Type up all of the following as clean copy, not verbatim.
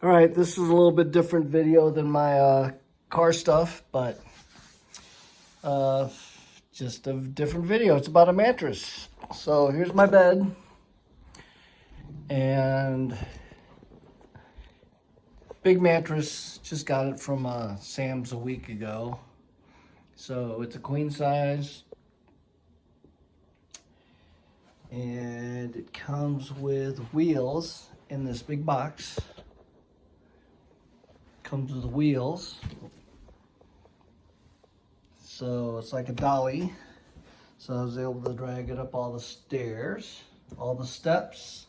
All right, this is a little bit different video than my car stuff, but just a different video. It's about a mattress. So here's my bed, and big mattress. Just got it from Sam's a week ago. So it's a queen size, and it comes with wheels in this big box. Comes with wheels, so it's like a dolly. So I was able to drag it up all the stairs, all the steps,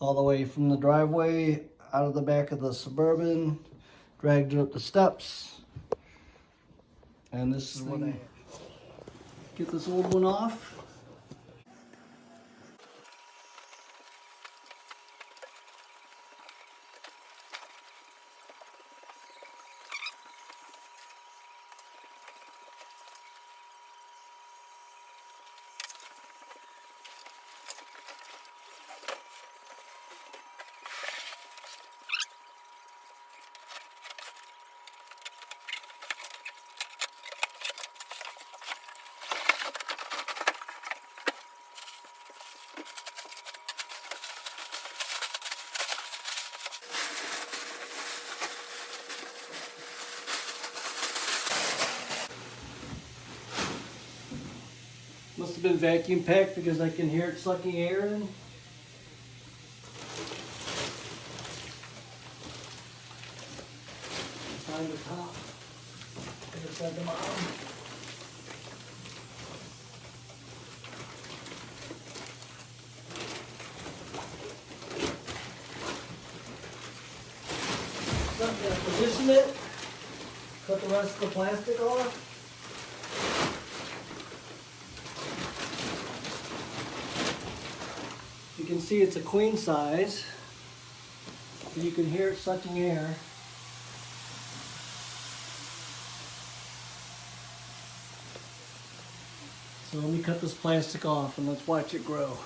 all the way from the driveway out of the back of the Suburban, dragged it up the steps, and this is what I get this old one off. Must have been vacuum packed because I can hear it sucking air in. On the top, and it's at the bottom. Position it, cut the rest of the plastic off. You can see it's a queen size. You can hear it sucking air. So let me cut this plastic off and let's watch it grow.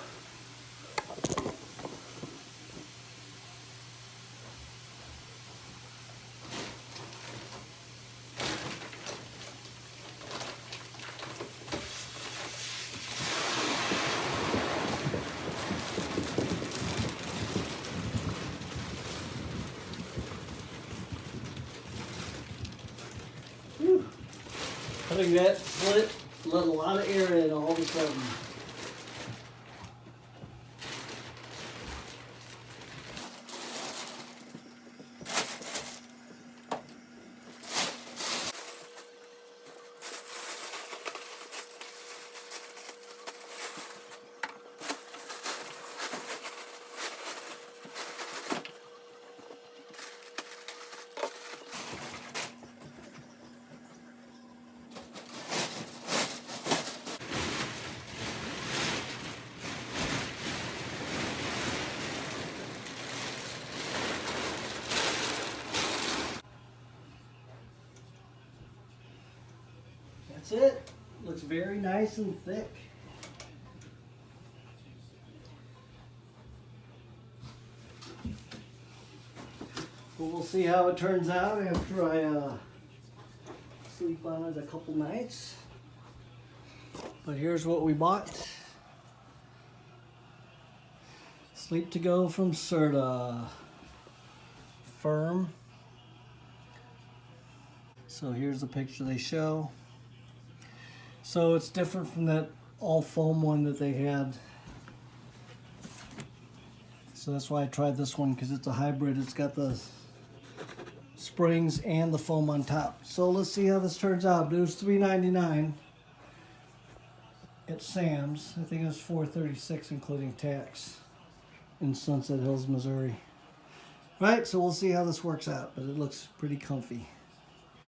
Whew. Cutting that slit, let a lot of air in all of a sudden. That's it. Looks very nice and thick. But we'll see how it turns out after I sleep on it a couple nights. But here's what we bought. Sleeptogo from Serta. Firm. So here's the picture they show. So it's different from that all foam one that they had. So that's why I tried this one, because it's a hybrid. It's got the springs and the foam on top. So let's see how this turns out. It was $3.99 at Sam's. I think it was $4.36 including tax in Sunset Hills, Missouri. Right, so we'll see how this works out, but it looks pretty comfy.